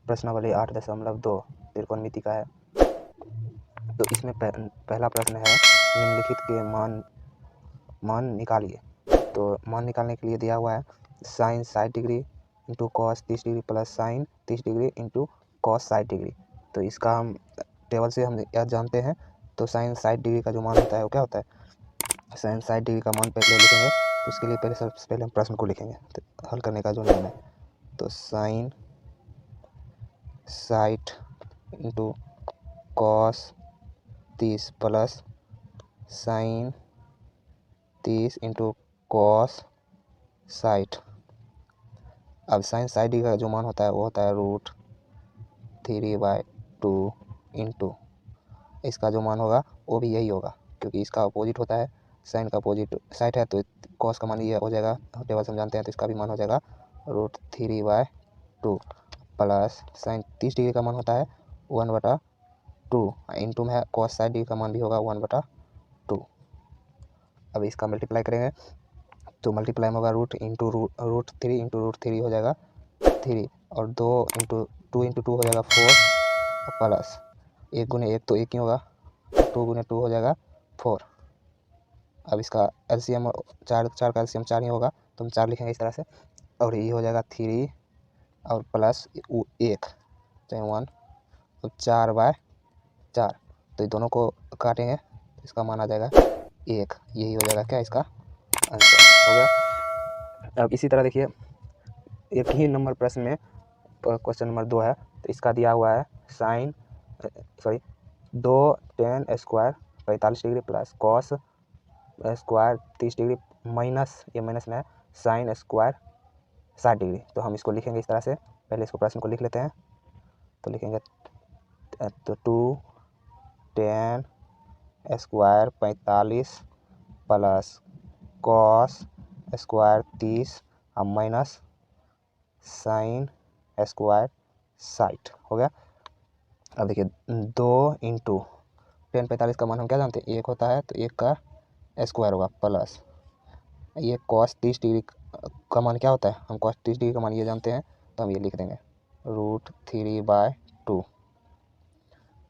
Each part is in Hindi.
प्रश्नावली 8.2 त्रिकोणमिति का है। तो इसमें पहला प्रश्न है निम्नलिखित के मान निकालिए। तो मान निकालने के लिए दिया हुआ है sine 60 degree into cos 30 degree plus sine 30 degree into cos 60 degree. तो इसका हम टेबल से हम यह जानते हैं। तो साइन 60 डिग्री का जो मान होता है वो क्या होता है, साइन 60 डिग्री का मान पहले लिखेंगे। तो उसके लिए सबसे पहले हम प्रश्न को लिखेंगे, तो हल करने का जो नियम है। तो sine 60 into cos 30 plus sine 30 into cos 60। अब साइन 60 डिग्री का जो मान होता है वो होता है √3/2 इंटू इसका जो मान होगा वो भी यही होगा, क्योंकि इसका अपोजिट होता है, साइन का अपोजिट 60 है, तो कॉस का मान ये हो जाएगा, टेबल से हम जानते हैं। तो इसका भी मान हो जाएगा √3/2 प्लस साइन 30 डिग्री का मान होता है 1/2 इंटू में कॉस 60 डिग्री का मान भी होगा 1/2। अब इसका मल्टीप्लाई करेंगे तो मल्टीप्लाई में होगा √3 इंटू √3 हो जाएगा 3 और 2 इंटू 2 हो जाएगा 4 प्लस 1 गुने 1 तो 1 ही होगा, 2 गुने 2 हो जाएगा 4। अब इसका एलसीएम 4 का एलसीएम 4 ही होगा, तो हम 4 लिखेंगे इस तरह से। और ये हो जाएगा 3 और प्लस 1 चाहे 1 तो 4/4। तो ये दोनों को काटेंगे तो इसका मान आ जाएगा 1। यही हो जाएगा क्या इसका आंसर हो गया। अब इसी तरह देखिए एक ही नंबर प्रश्न में क्वेश्चन नंबर 2 है। तो इसका दिया हुआ है sine 2 tan square 45 degree plus cos square 30 degree minus ये माइनस में है साइन स्क्वायर 60 डिग्री। तो हम इसको लिखेंगे इस तरह से, पहले इसको प्रश्न को लिख लेते हैं। तो लिखेंगे तो 2 tan square 45 plus cos square 30 और माइनस साइन स्क्वायर 60 हो गया। अब देखिए 2 इंटू tan 45 का मान हम क्या जानते हैं 1 होता है, तो 1 का स्क्वायर होगा प्लस ये कॉस 30 डिग्री का मान क्या होता है, हम कॉस 30 डिग्री का मान ये जानते हैं, तो हम ये लिख देंगे √3/2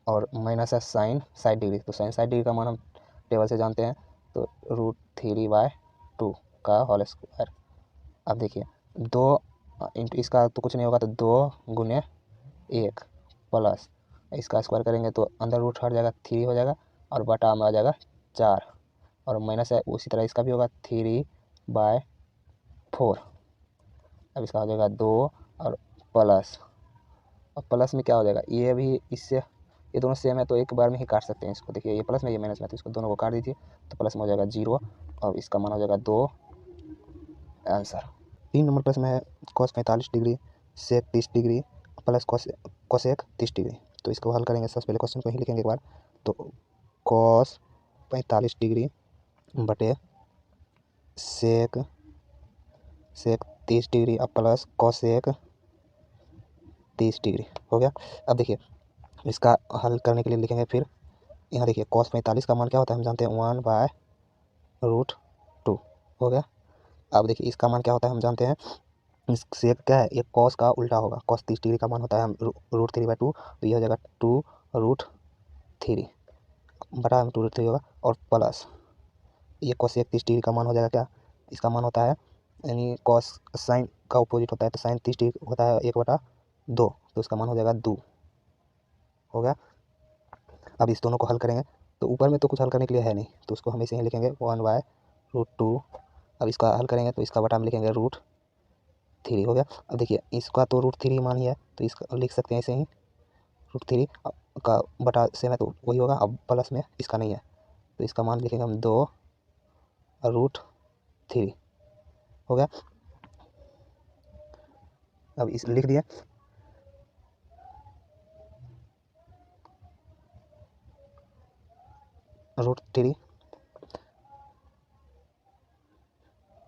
और माइनस है साइन 60 डिग्री। तो साइन 60 डिग्री का मान हम टेबल से जानते हैं, तो √3/2 का होल स्क्वायर। अब देखिए 2 इंटू इसका तो कुछ नहीं होगा, तो 2 गुने 1 प्लस इसका स्क्वायर करेंगे तो अंदर रूट हट जाएगा 3 हो जाएगा और बटा में आ जाएगा 4 और माइनस है उसी तरह इसका भी होगा 3/4। अब इसका हो जाएगा 2 और प्लस, अब प्लस में क्या हो जाएगा ये भी इससे ये दोनों सेम है तो एक बार में ही काट सकते हैं इसको। देखिए ये प्लस में ये माइनस में, तो इसको दोनों को काट दीजिए तो प्लस में हो जाएगा 0 और इसका मान हो जाएगा 2 आंसर। 3 नंबर प्रश्न में है कॉस 45 डिग्री सेक 30 डिग्री प्लस कोसेक 30 डिग्री। तो इसको हल करेंगे, सबसे पहले क्वेश्चन को ही लिखेंगे एक बार। तो कॉस 45 डिग्री बटे सेक 30 डिग्री अब प्लस कोसेक 30 डिग्री हो गया। अब देखिए इसका हल करने के लिए लिखेंगे, फिर यहाँ देखिए कॉस 45 का मान क्या होता है हम जानते हैं 1/√2 हो गया। अब देखिए इसका मान क्या होता है हम जानते हैं, सेक क्या है ये कॉस का उल्टा होगा, कॉस 30 डिग्री का मान होता है हम √3/2, तो ये हो जाएगा 2√3 बटा 2√3 होगा और प्लस ये कोसेक 30 डिग्री का मान हो जाएगा क्या, इसका मान होता है यानी कॉस साइन का अपोजिट होता है, तो साइन 30 डिग्री होता है 1/2, तो उसका मान हो जाएगा 2 हो गया। अब इस दोनों को हल करेंगे तो ऊपर में तो कुछ हल करने के लिए है नहीं, तो उसको हम ऐसे ही लिखेंगे 1/√2। अब इसका हल करेंगे तो इसका बटा में लिखेंगे √3 हो गया। अब देखिए इसका तो √3 मान ही है, तो इसका लिख सकते हैं ऐसे ही √3 का बटा सेम है तो वही होगा। अब प्लस में इसका नहीं है तो इसका मान लिखेंगे हम 2√3 हो गया। अब इस लिख दिए √3।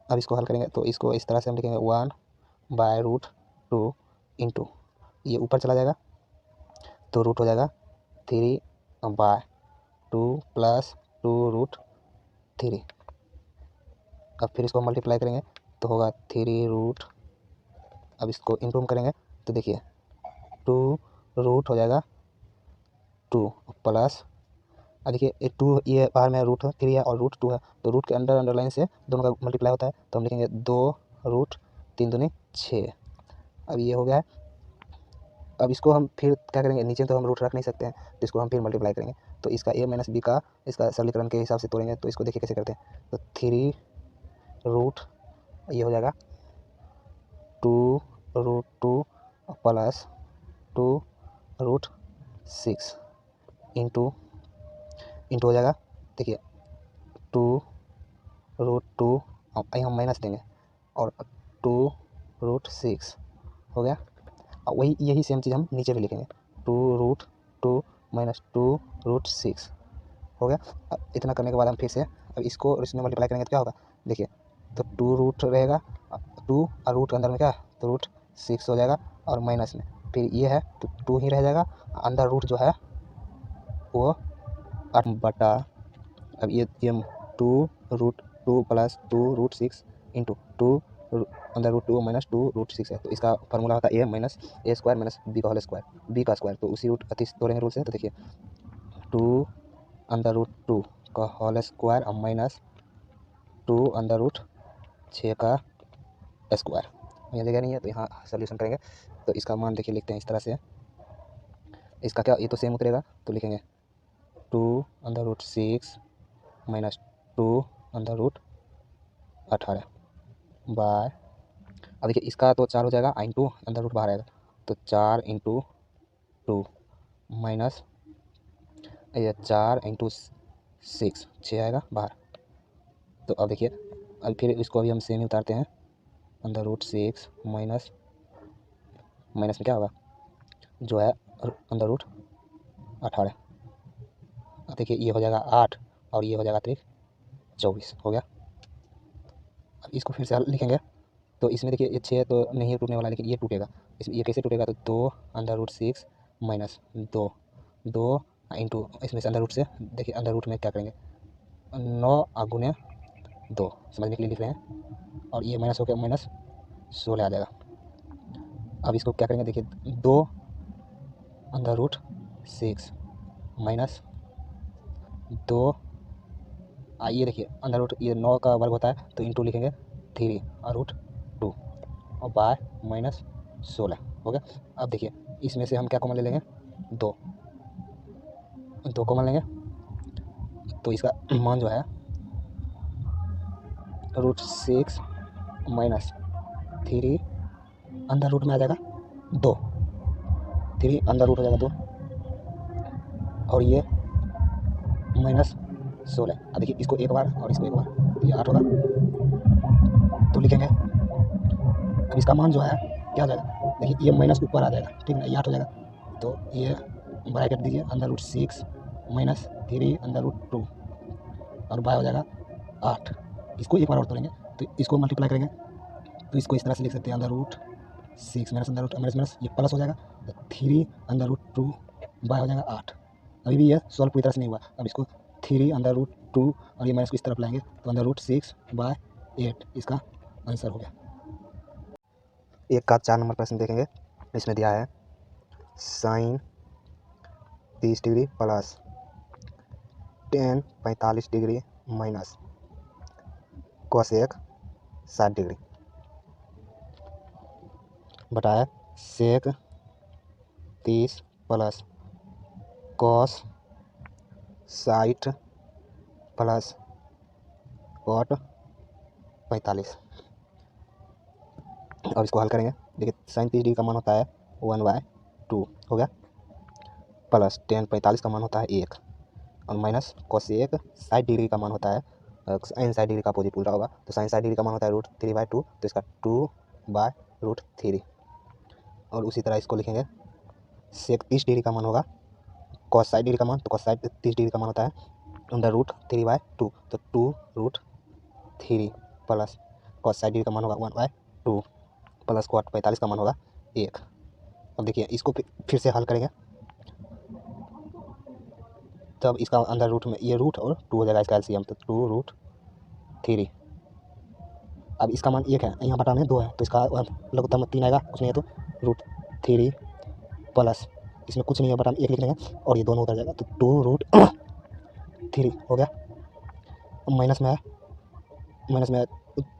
अब इसको हल करेंगे तो इसको इस तरह से हम लिखेंगे 1/√2 इंटू ये ऊपर चला जाएगा तो रूट हो जाएगा 3/2 प्लस 2√3। अब फिर इसको मल्टीप्लाई करेंगे तो होगा 3 रूट, अब इसको इंटू करेंगे तो देखिए 2 रूट हो जाएगा 2 प्लस, देखिए ये 2 ये बाहर में √3 है और √2 है, तो रूट के अंदर अंडरलाइन से दोनों का मल्टीप्लाई होता है, तो हम लिखेंगे 2 रूट 3 दूनी 6। अब ये हो गया है। अब इसको हम फिर क्या करेंगे, नीचे तो हम रूट रख नहीं सकते हैं, तो इसको हम फिर मल्टीप्लाई करेंगे, तो इसका a माइनस बी का इसका सरलीकरण के हिसाब से तोड़ेंगे, तो इसको देखिए कैसे करते हैं। तो 3 रूट ये हो जाएगा 2 रूट 2 प्लस 2 रूट 6 इंटू हो जाएगा, देखिए 2 रूट 2 हम माइनस देंगे और 2 रूट 6 हो गया। और वही यही सेम चीज़ हम नीचे भी लिखेंगे, 2 रूट 2 माइनस 2 रूट 6 हो गया। अब इतना करने के बाद हम फिर से अब इसको इसमें मल्टीप्लाई करेंगे तो क्या होगा, देखिए तो 2 रूट रहेगा 2 और रूट के अंदर में क्या है तो रूट 6 हो जाएगा, और माइनस में फिर ये है तो 2 ही रह जाएगा, अंदर रूट जो है वो 8 बटा, अब ये 2 रूट 2 प्लस 2 रूट 6 इंटू 2 अंदर रूट 2 माइनस 2 रूट 6 है, तो इसका फार्मूला होता है a minus a square minus b का होल स्क्वायर, b का स्क्वायर, तो उसी रूट तोड़ेंगे रूट से, तो देखिए 2 अंदर रूट 2 का होल स्क्वायर और माइनस 2 अंदर रूट 6 का स्क्वायर। यहाँ जगह नहीं है तो यहाँ सोल्यूशन करेंगे, तो इसका मान देखिए लिखते हैं इस तरह से, इसका क्या ये तो सेम उतरेगा, तो लिखेंगे 2 अंदर रूट 6 माइनस 2 अंदर रूट 18 बाय, अब देखिए इसका तो 4 हो जाएगा इंटू अंदर रूट बाहर आएगा, तो 4 इंटू 2 माइनस ये 4 इंटू 6 आएगा बाहर। तो अब देखिए अब फिर इसको अभी हम सेम ही उतारते हैं, अंदर रूट 6 माइनस में क्या होगा जो है अंदर रूट 18, देखिए ये हो जाएगा 8 और ये हो जाएगा 24 हो गया। अब इसको फिर से लिखेंगे, तो इसमें देखिए ये 6 तो नहीं टूटने वाला, लेकिन ये टूटेगा, ये कैसे टूटेगा, तो 2 अंदर रूट 6 माइनस 2 इंटू इसमें से अंदर रूट से, देखिए अंदर रूट में क्या करेंगे 9 गुने 2 समझने के लिए लिख रहे हैं, और ये माइनस होकर माइनस 16 आ जाएगा। अब इसको क्या करेंगे, देखिए 2 अंदर रूट 6 माइनस 2, ये देखिए अंदर रूट ये 9 का वर्ग होता है, तो इंटू लिखेंगे 3 और रूट 2 और बाय माइनस 16 हो गया। अब देखिए इसमें से हम क्या कॉमन ले लेंगे, 2 कॉमन लेंगे, तो इसका मान जो है रूट 6 माइनस 3 अंदर रूट में आ जाएगा 2, 3 अंदर रूट हो जाएगा 2 और ये माइनस 16। अब देखिए इसको एक बार और इसको एक बार, तो ये 8 होगा, तो लिखेंगे अब इसका मान जो है क्या हो जाएगा, देखिए ये माइनस ऊपर आ जाएगा, ठीक है, ये 8 हो जाएगा, तो ये ब्रैकेट दीजिए अंदर रूट 6 माइनस 3 अंदर रूट 2 और बाय हो जाएगा 8। इसको एक बार और तोड़ेंगे, तो इसको मल्टीप्लाई करेंगे, तो इसको इस तरह से लिख सकते हैं अंदर रूट 6 माइनस अंदर रूट माइनस ये प्लस हो जाएगा, तो 3 अंदर रूट 2 बाय हो जाएगा 8। अभी भी ये सॉल्व पूरी तरह से नहीं हुआ, अब इसको 3 अंदर रूट 2 और ये माइनस को इस तरफ लाएंगे, तो अंदर रूट 6 बाय 8 इसका आंसर हो गया। एक का 4 नंबर प्रश्न देखेंगे, इसमें दिया है sine 30 degree plus tan 45 degree minus cosec 60 degree बटाए sec 30 plus cos 60 plus cot 45। अब इसको हल करेंगे, देखिए साइन 30 डिग्री का मान होता है 1/2 हो गया, प्लस टेन 45 का मान होता है 1 और माइनस कोसेक 60 डिग्री का मान होता है साइन 60 डिग्री का अपोजिट उल्टा होगा, तो साइन 60 डिग्री का मान होता है √3/2, तो इसका 2/√3। और उसी तरह इसको लिखेंगे सेक 30 डिग्री का मान होगा कॉस 60 डिग्री का मान, तो कॉस 30 डिग्री का मान होता है अंदर √3/2, तो 2√3 प्लस कॉस 60 डिग्री का मान होगा 1/2 प्लस कॉट 45 का मान होगा 1। अब देखिए इसको फिर से हल करेंगे, तब इसका अंदर रूट में ये रूट और 2 हो जाएगा इसका एलसीएम, तो 2√3। अब इसका मान 1 है, यहाँ बटा में 2 है, तो इसका लघुत्तम 3 आएगा, कुछ नहीं है तो √3 प्लस, इसमें कुछ नहीं है बट हम 1 लिख लेंगे और ये दोनों उतर जाएगा, तो 2√3 हो गया। माइनस में है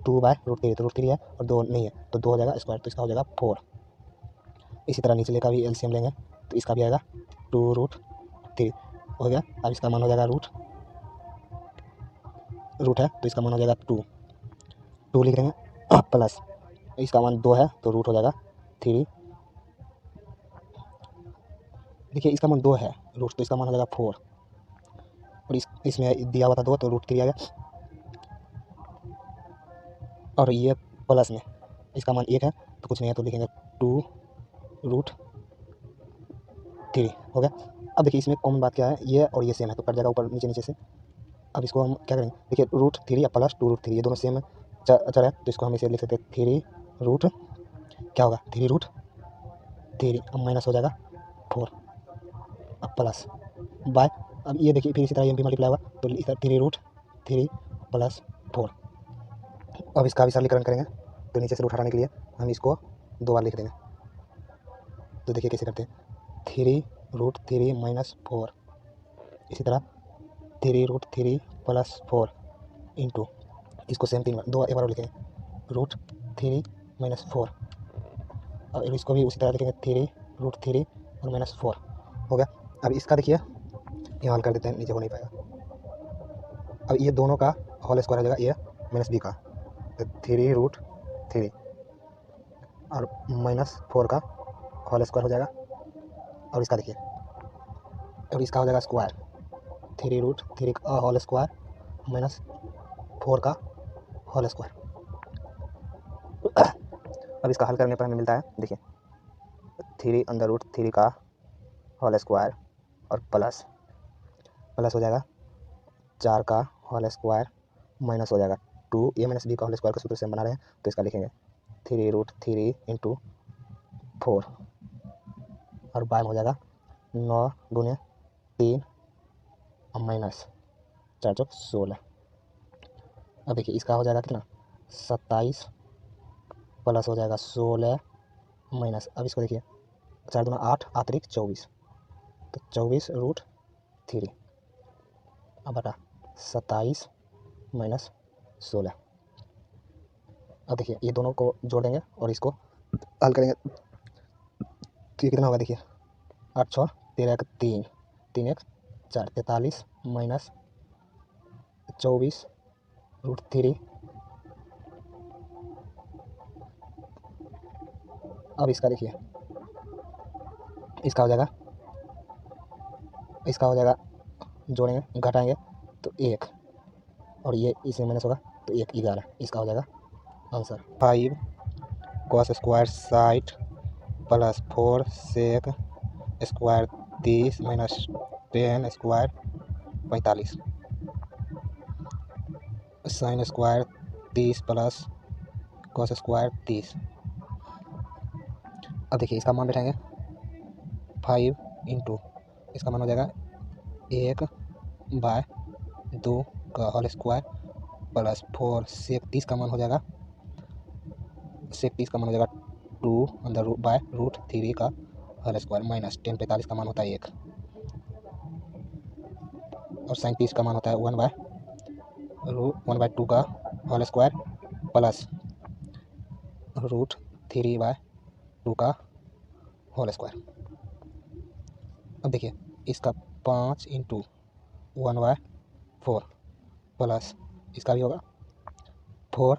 2/√3, तो √3 है और 2 नहीं है तो 2 हो जाएगा स्क्वायर, तो इसका हो जाएगा 4। इसी तरह निचले का भी एलसीएम लेंगे तो इसका भी आएगा 2√3 हो गया। अब इसका मान हो जाएगा रूट है तो इसका मान हो जाएगा 2 लिख देंगे प्लस इसका मान 2 है तो रूट हो जाएगा 3। देखिए इसका मान 2 है रूट, तो इसका मान हो जाएगा 4 और इसमें दिया हुआ था 2 तो √3 आ गया। और ये प्लस में इसका मान 1 है तो कुछ नहीं है तो लिखेंगे 2√3 हो गया। अब देखिए इसमें कॉमन बात क्या है, ये और ये सेम है तो कट जाएगा ऊपर नीचे से। अब इसको हम क्या करेंगे, देखिए √3 या प्लस 2√3 ये दोनों सेम अचर है तो इसको हम इसे लिख सकते हैं 3 रूट क्या होगा 3√3, अब माइनस हो जाएगा 4 अब प्लस बाय। अब ये देखिए फिर इसी तरह ये भी मल्टीप्लाई हुआ तो 3√3 प्लस 4। अब इसका भी सरलीकरण करेंगे तो नीचे से रूट हटाने के लिए हम इसको 2 बार लिख देंगे। तो देखिए कैसे करते हैं, 3√3 माइनस 4, इसी तरह 3√3 प्लस 4 इंटू इसको सेम 3 बार 2 एक बार लिखेंगे √3 माइनस 4 और इसको भी उसी तरह लिखेंगे 3√3 और माइनस 4 हो गया। अब इसका देखिए यहाँ हल कर देते हैं, नीचे हो नहीं पाएगा। अब ये दोनों का होल स्क्वायर हो जाएगा ए माइनस बी का, तो 3√3 और माइनस 4 का होल स्क्वायर हो जाएगा। और इसका देखिए और इसका हो जाएगा स्क्वायर 3√3 का होल स्क्वायर माइनस 4 का होल स्क्वायर। अब इसका हल करने पर हमें मिलता है देखिए 3√3 का होल स्क्वायर और प्लस हो जाएगा 4 का होल स्क्वायर माइनस हो जाएगा 2 ए माइनस बी का होल स्क्वायर का सूत्र से हम बना रहे हैं तो इसका लिखेंगे 3√3 इंटू 4 और बाय में हो जाएगा 9 दूने 3 और माइनस 4 चौक 16। अब देखिए इसका हो जाएगा कितना 27 प्लस हो जाएगा 16 माइनस, अब इसको देखिए 4 दूना 8 अतिरिक्त 24 तो 24√3 अब बटा 27 माइनस 16। अब देखिए ये दोनों को जोड़ देंगे और इसको हल करेंगे तो ये कितना होगा, देखिए 8 6 13 3 3 1 4 43 माइनस 24√3। अब इसका देखिए इसका हो जाएगा जोड़ेंगे घटाएंगे तो 1 और ये इसमें माइनस होगा तो 1 11, इसका हो जाएगा answer 5 cos square 60 plus 4 sec square 30 minus 10 square 45 sin square 30 plus cos square 30। अब देखिए इसका मान बैठाएंगे 5 इंटू इसका मान हो जाएगा 1/2 का होल स्क्वायर प्लस 4 sec 30 का मान हो जाएगा 2 अंदर बाय √3 का होल स्क्वायर माइनस 10 45 का मान होता है 1 और sin 30 का मान होता है 1/2 का होल स्क्वायर प्लस √3/2 का होल स्क्वायर। अब देखिए इसका 5 इंटू 1/4 प्लस इसका भी होगा 4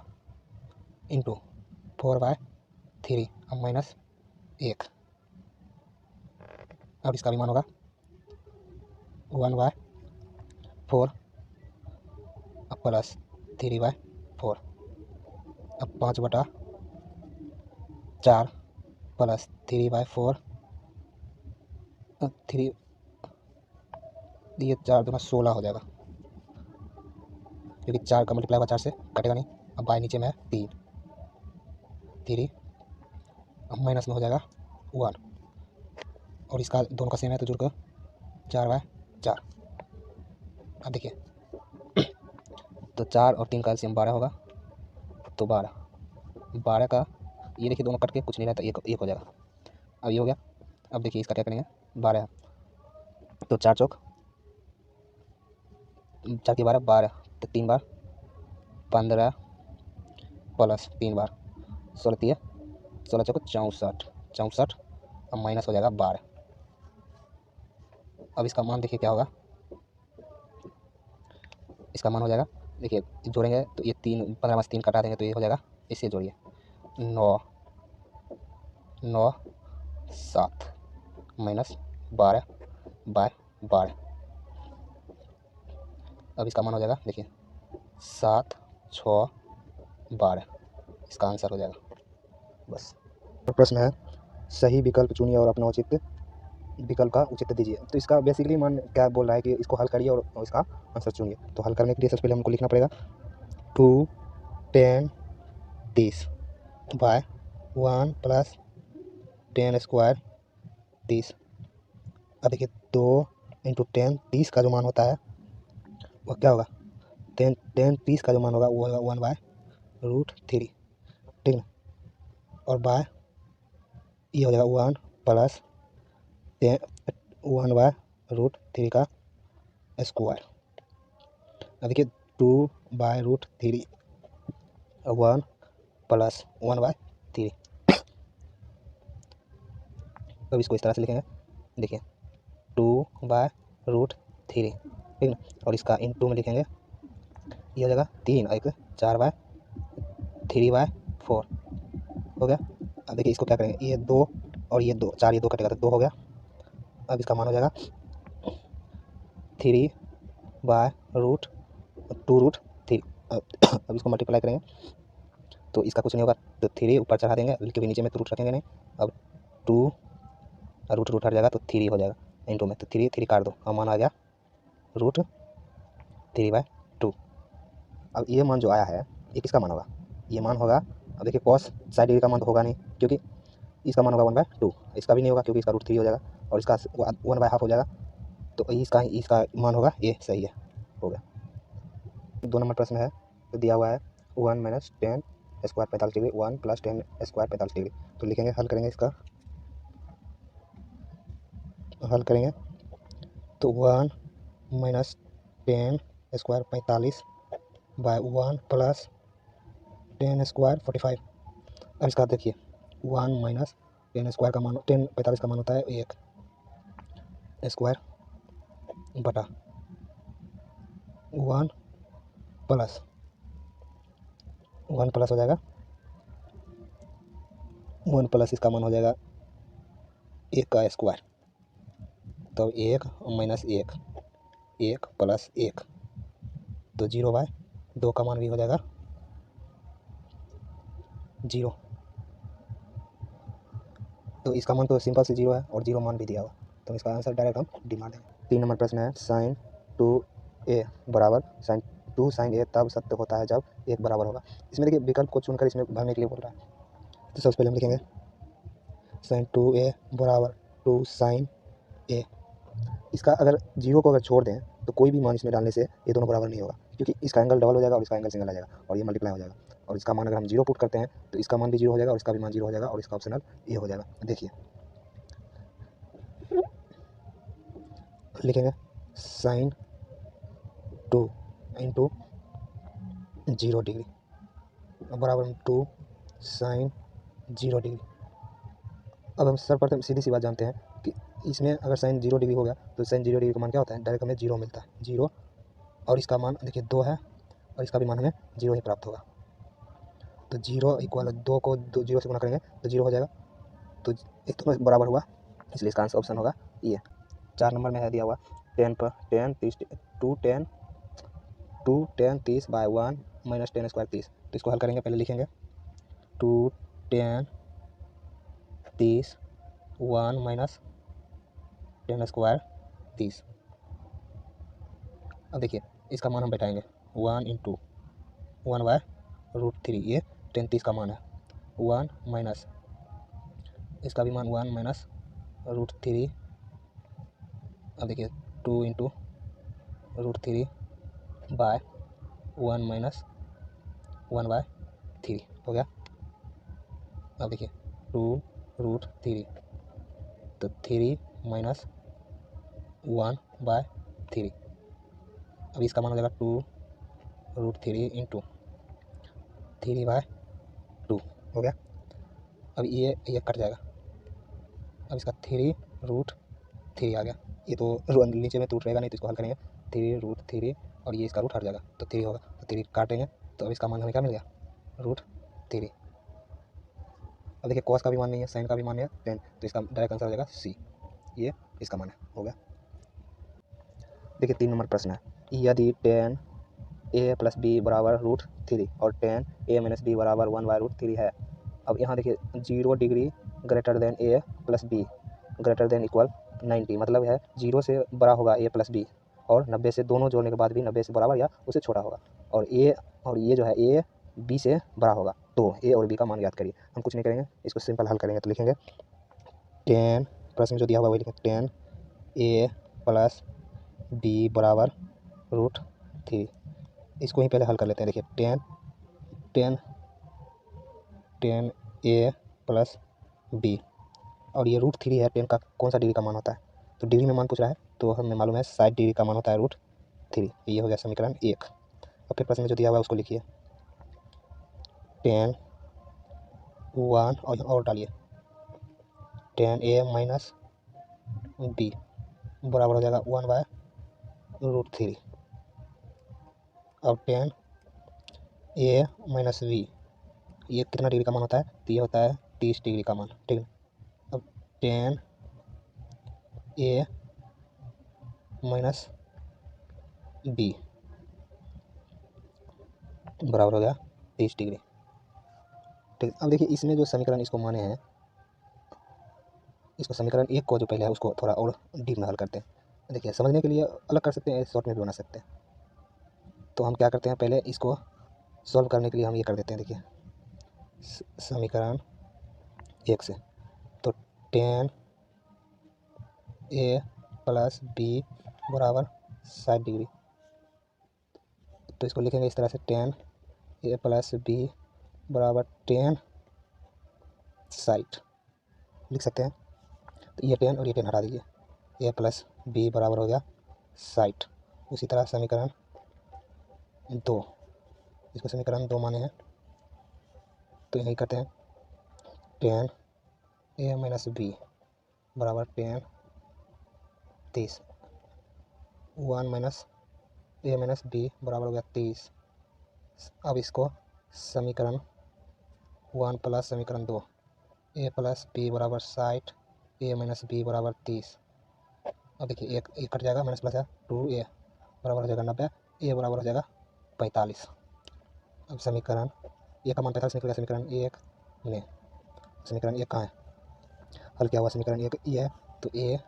इंटू 4/3 अब माइनस 1। अब इसका भी मान होगा 1/4 अब प्लस 3/4 अब 5/4 प्लस 3/4 3 ये 4 दूना 16 हो जाएगा क्योंकि 4 का मल्टीप्लाई हुआ 4 से कटेगा नहीं। अब बाय नीचे में है 3 अब माइनस में हो जाएगा 1 और इसका दोनों का सेम है तो जुड़ कर 4/4। अब देखिए तो 4 और 3 का एलसीएम 12 होगा तो 12 का ये देखिए दोनों कट के कुछ नहीं रहता, एक हो जाएगा। अब ये हो गया। अब देखिए इसका क्या करेंगे, 12, तो 4 चौक 4 की 12, 12, तो 3 बार 15 प्लस 3 बार 16 3 16 चौक 64, 64 अब माइनस हो जाएगा 12। अब इसका मान देखिए क्या होगा, इसका मान हो जाएगा, देखिए जोड़ेंगे तो ये 3 15 में से 3 कटा देंगे तो ये हो जाएगा, इससे जोड़िए 9 9 7 माइनस 12/12। अब इसका मान हो जाएगा, देखिए 7 6 12, इसका आंसर हो जाएगा। बस प्रश्न है, सही विकल्प चुनिए और अपना उचित विकल्प का उचित दीजिए। तो इसका बेसिकली मान क्या बोल रहा है कि इसको हल करिए और इसका आंसर चुनिए। तो हल करने के लिए सबसे पहले हमको लिखना पड़ेगा 2 10 30 बाय 1 प्लस 10 स्क्वायर 30। अब देखिए 2 इंटू 10 30 का जो मान होता है वो क्या होगा, 10 30 का जो मान होगा वो होगा 1/√3, ठीक ना। और बाय ये हो जाएगा 1 प्लस 1/√3 का स्क्वायर। अब देखिए 2/√3 1 प्लस 1/3। अब इसको इस तरह से लिखेंगे, देखिए 2/√3, ठीक ना। और इसका इंटू में लिखेंगे, ये हो जाएगा 3 1 4/3/4 हो गया। अब देखिए इसको क्या करेंगे, ये 2 और ये 2, 4 ये 2 कटेगा तो 2 हो गया। अब इसका मान हो जाएगा 3/√2√3। अब इसको मल्टीप्लाई करेंगे तो इसका कुछ नहीं होगा, तो 3 ऊपर चढ़ा देंगे क्योंकि नीचे में तो रूट रखेंगे नहीं। अब 2 रूट हट जाएगा तो 3 हो जाएगा इंटू में, तो 3 काट दो, अब मान आ गया √3/2। अब ये मान जो आया है ये किसका मान होगा, ये मान होगा, अब देखिए कॉस साइड डिग्री का मान तो होगा नहीं क्योंकि इसका मान होगा 1/2, इसका भी नहीं होगा क्योंकि इसका √3 हो जाएगा और इसका 1/2 हो जाएगा, तो इसका मान होगा, ये सही है, हो गया। 2 नंबर प्रश्न है, तो दिया हुआ है 1 minus 10 square 45 degree 1 plus 10 square 45 degree. तो लिखेंगे, हल करेंगे, इसका हल करेंगे तो 1 minus 10 square 45 by 1 plus 10 square 45। अब इसका देखिए 1 माइनस 10 स्क्वायर का मान 10 45 का मान होता है 1 स्क्वायर बटा 1 प्लस हो जाएगा 1 प्लस इसका मान हो जाएगा 1 का स्क्वायर, तो 1 माइनस 1 1 प्लस 1 तो 0/2 का मान भी हो जाएगा 0। तो इसका मान तो सिंपल से 0 है और 0 मान भी दिया हुआ, तो इसका आंसर डायरेक्ट हम डी मार देंगे। 3 नंबर प्रश्न है, sin 2a बराबर sin 2 sin a तब सत्य होता है जब 1 बराबर होगा। इसमें देखिए विकल्प को चुनकर इसमें भरने के लिए बोल रहा है। तो सबसे पहले हम लिखेंगे sin 2a बराबर 2 sin a। इसका अगर 0 को अगर छोड़ दें तो कोई भी मान इसमें डालने से ये दोनों बराबर नहीं होगा, क्योंकि इसका एंगल डबल हो जाएगा और इसका एंगल सिंगल आ जाएगा और ये मल्टीप्लाई हो जाएगा। और इसका मान अगर हम 0 पुट करते हैं तो इसका मान भी 0 हो जाएगा और इसका भी मान 0 हो जाएगा और इसका ऑप्शनल ये हो जाएगा। देखिए लिखेंगे sin 2 इंटू 0 डिग्री बराबर 2 sin 0 डिग्री। अब हम सर्वप्रथम सीधी सी बात जानते हैं कि इसमें अगर sin 0 डिग्री हो गया तो sin 0 डिग्री का मान क्या होता है, डायरेक्ट हमें 0 मिलता है, 0, और इसका मान देखिए 2 है और इसका भी मान हमें 0 ही प्राप्त होगा। तो 0 इक्वल 2 को 0 से गुना करेंगे तो 0 हो जाएगा, तो एक तो बराबर हुआ, इसलिए इसका आंसर ऑप्शन होगा ये। 4 नंबर में है दिया हुआ 10 30 2 10 30 बाय 1 माइनस 10 स्क्वायर 30। तो इसको हल करेंगे, पहले लिखेंगे 2 10 30 1 माइनस 10 स्क्वायर 30। अब देखिए इसका मान हम बैठाएंगे 1 इंटू 1/√3, ये 10 30 का मान है, 1 माइनस इसका भी मान 1 माइनस √3। अब देखिए 2 इंटू √3 बाय 1 माइनस 1/3 हो गया। अब देखिए 2√3 तो 3 - 1/3। अब इसका मान हो जाएगा 2√3 इंटू 3/2 हो गया। अब ये कट जाएगा। अब इसका 3√3 आ गया। ये तो नीचे में टूट रहेगा नहीं, तो इसको हल करेंगे 3√3 और ये इसका रूट हट जाएगा तो 3 होगा। तो 3 काटेंगे तो अब इसका मान हमें क्या मिल गया, √3। अब देखिए कॉस का भी मान नहीं है, साइन का भी मान है 10, तो इसका डायरेक्ट आंसर हो जाएगा सी। ये इसका मान हो गया। देखिए 3 नंबर प्रश्न है, यदि 10a + b बराबर √3 और 10a - b बराबर 1/√3 है। अब यहाँ देखिए 0 degree greater than a + b greater than equal 90, मतलब है 0 से बड़ा होगा a + b और 90 से दोनों जोड़ने के बाद भी 90 से बराबर या उससे छोटा होगा, और ये जो है a b से बड़ा होगा। तो a और b का मान याद करिए। हम कुछ नहीं करेंगे, इसको सिंपल हल करेंगे। तो लिखेंगे 10, प्रश्न में जो दिया हुआ वही लिखेंगे, 10a + b बराबर √3। इसको ही पहले हल कर लेते हैं। देखिए 10a + b और ये √3 है। 10 का कौन सा डिग्री का मान होता है, तो डिग्री में मान पूछ रहा है, तो हमें मालूम है 60 डिग्री का मान होता है √3। ये हो गया समीकरण 1। अब फिर प्रश्न में जो दिया हुआ है उसको लिखिए 10 1 और डालिए 10a - b बराबर हो जाएगा 1/√3। अब 10a - b ये कितना डिग्री का मान होता है, तो ये होता है 30 डिग्री का मान, ठीक है। अब 10a - b बराबर हो गया 30 डिग्री, ठीक है। अब देखिए इसमें जो समीकरण इसको माने हैं, इसको समीकरण 1 को जो पहले है उसको थोड़ा और डीप में हल करते हैं। देखिए समझने के लिए अलग कर सकते हैं, शॉर्ट में भी बना सकते हैं। तो हम क्या करते हैं, पहले इसको सॉल्व करने के लिए हम ये कर देते हैं। देखिए समीकरण 1 से, तो 10a + b बराबर 60 डिग्री, तो इसको लिखेंगे इस तरह से 10a + b बराबर 10 60 लिख सकते हैं। तो ये 10 और ये 10 हटा दीजिए, a + b बराबर हो गया 60। उसी तरह समीकरण 2, इसको समीकरण 2 माने हैं, तो यही करते हैं 10a - b बराबर 10 30, 1 - a - b बराबर हो गया 30। अब इसको समीकरण 1 प्लस समीकरण 2, a + b बराबर 60, a - b बराबर 30। अब देखिए एक कट जाएगा, माइनस प्लस है, 2a बराबर हो जाएगा 90, a बराबर हो जाएगा 45। अब समीकरण ए का मान 45 निकल गया समीकरण 1 में। समीकरण 1 कहाँ है, हल किया हुआ समीकरण 1 ये है। तो a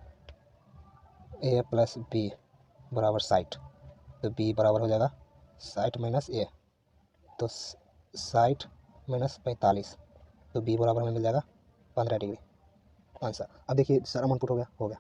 + b बराबर 60, तो b बराबर हो जाएगा 60 - a, तो 60 - 45, तो b बराबर में मिल जाएगा 15 डिग्री आंसर। अब देखिए सारा मान पुट हो गया